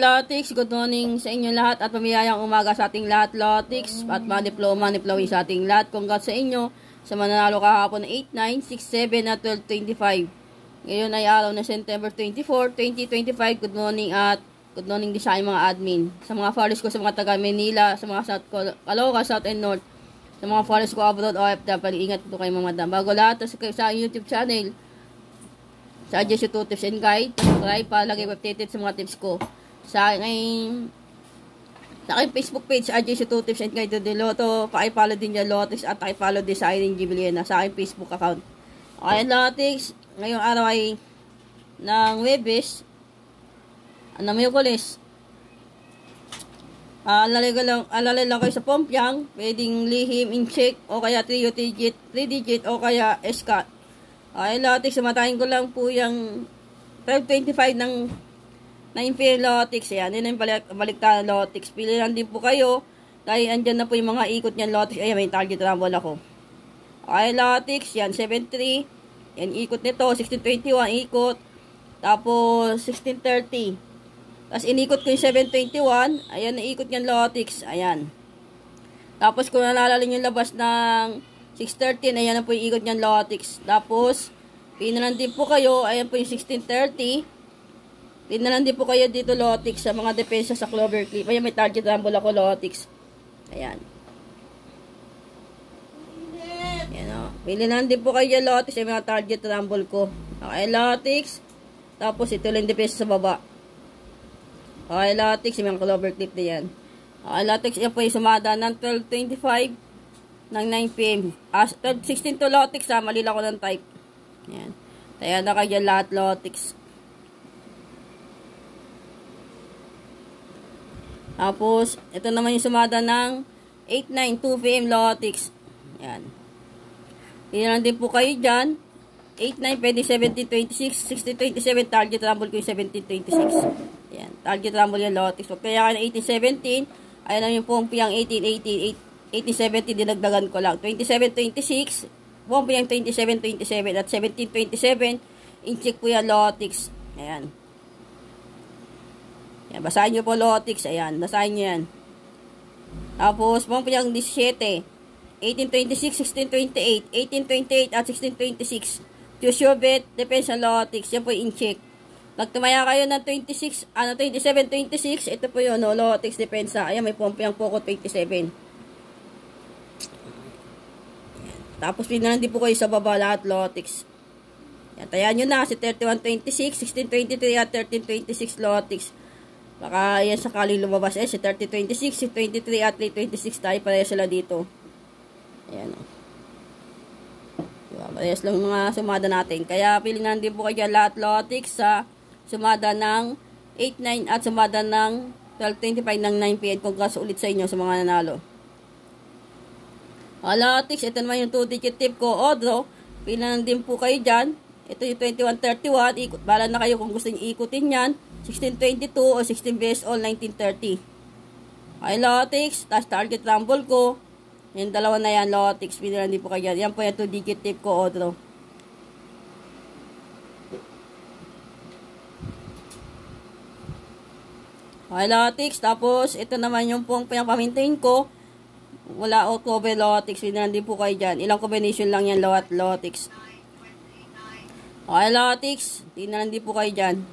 Lotix, good morning sa inyo lahat at pamiyayang umaga sa ating lahat, Lotix, at ma-diploma sa ating lahat. Congrats sa inyo sa mananalo kahapon ng 8, 9, 6, 7 at 12, 25. Ngayon ay araw na September 24, 2025. Good morning at good morning din sa mga admin. Sa mga followers ko sa mga taga Manila, sa mga South Caloocan, South and North, sa mga followers ko abroad, OFW, ingat po kayo mga madam. Bago lahat, sa YouTube channel, sa Adjust to Tips and Guide, subscribe para lagi updated sa mga tips ko. Sa aking Facebook page, Adjust to Tips and Guide to Deloto, paki-follow din dyan, Lotix, at paki-follow din sa Irene Gibiliena sa aking Facebook account. Okay, Lotix, ngayong araw ay ng Webes, Miyukulis. Alalay lang kayo sa Pompiang, pwedeng lihim, in-check, o kaya 3 digit, o kaya SCAT. Okay, Lotix, matayin ko lang po yung 12.25 ng 9 PM Lotix. Ayan, yun yung baliktaran Lotix. Pili lang din po kayo. Dahil andyan na po yung mga ikot niyan Lotix. Ayan, may target rumble ako. Okay, Lotix. Yan, 7.3. Yan, ikot nito. 16.21 ikot. Tapos, 16.30. Tapos, inikot ko yung 7.21. Ayan, naikot niyan Lotix. Ayan. Tapos, kung nalalala yung labas ng 6.13, ayan na po yung ikot niyan Lotix. Tapos, pili lang din po kayo. Ayan po yung 16.30. Tignan din po kayo dito, Lotix, sa mga depensa sa Clover Clip. Ayan, may target rumble ako, Lotix. Ayan. Ayan, o. Pili lang din po kayo dyan, Lotix, yung mga target rumble ko. Okay, Lotix. Tapos, ito lang depensa sa baba. Okay, Lotix, yung mga Clover Clip na yan. Okay, Lotix, yan po yung sumada ng 12.25 ng 9 PM. 12.16 to, Lotix, ha. Malila ko ng type. Ayan. Ayan na kayo dyan lahat, Lotix. Tapos, ito naman yung sumada ng 8, 9, 2 PM Lotix. Yan. Pili lang din po kayo dyan. 8, 9, pwede 17, 26, 16, 27. Target rumble ko yung 17, 26. Yan. Target rumble yung Lotix. So, kaya ka na 18, 17. Ayan lang yung pumpiyang 18, 18, 18, 17. Dinagdagan ko lang. 27, 26. Pumpiyang 27, 27. At 17, 27. In-check po yung Lotix. Ayan. Yan, basahin nyo po, Lotix. Ayan, basahin nyo yan. Tapos, pumpiyang 17. 18.26, 16.28. 18.28 at 16.26. Choose your bet. Depends sa Lotix. Yan po in-check. Nagtumaya kayo ng 27, 26. Ito po yun, no, Lotix depensa. Ayan, may pumpiyang Poco 27. Ayan. Tapos, pinandi po kayo sa baba lahat, Lotix. Yan, tayan nyo na si 31.26, 16.23 at 13.26 Lotix. Baka yan sakaling lumabas si 30.26, si 23 at 3.26 tayo. Parehas sila dito. Ayan o. Diba? Parehas lang mga sumada natin. Kaya pilingan din po kayo lahat, Lotix, sa sumada ng 8, 9 at sumada ng 12.25 ng 9 PM. Congrats ulit sa inyo sa mga nanalo. Lotix, ito naman yung 2-digit tip ko. Odro, pilingan din po kayo dyan. Ito yung 21.31. Ikot. Bala na kayo kung gusto nyo ikutin yan. 16.22 o 16 base all 19.30. Okay, Lotix. Tapos target rumble ko. Yung dalawa na yan, Lotix. Pinilan din po kayo. Yan po yung 2-digit tip ko, Odro. Okay, Lotix. Tapos, ito naman yung pong pamintain ko. Wala o cover, Lotix. Pinilan din po kayo dyan. Ilang combination lang yan, Lotix. Okay, Lotix. Pinilan din po kayo dyan.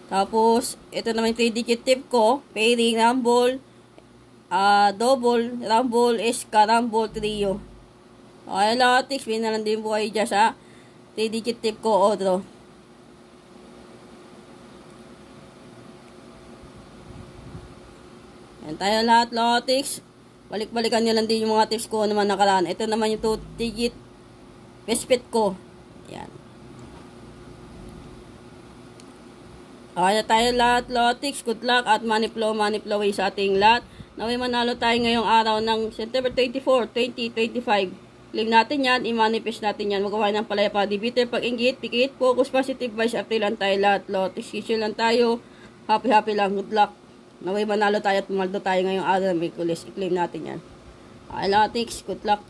Tapos, ito naman yung 3-digit tip ko. Pairing, rumble, double, rumble, SK, rumble, trio. Okay, Lotix. Pinalan din po kayo dyan sa 3-digit tip ko, Odro. Yan tayo lahat, Lotix. Balik-balikan nyo lang din yung mga tips ko naman nakaraan. Ito naman yung 2-digit best bet ko. Yan. Okay na tayo lahat, Lotix. Good luck at money flow away sa ating lahat. Naway manalo tayo ngayong araw ng September 24, 2025. Click natin yan, i-manifest natin yan. Magawa ng palaya pa, bitter, pag-ingit, pikit, focus, positive vibes, update lang tayo lahat, Lotix. Issue lang tayo. Happy lang, good luck. Naway manalo tayo at pumaldo tayo ngayong araw ng Mikulis. I-claim natin yan. Okay, Lotix, good luck.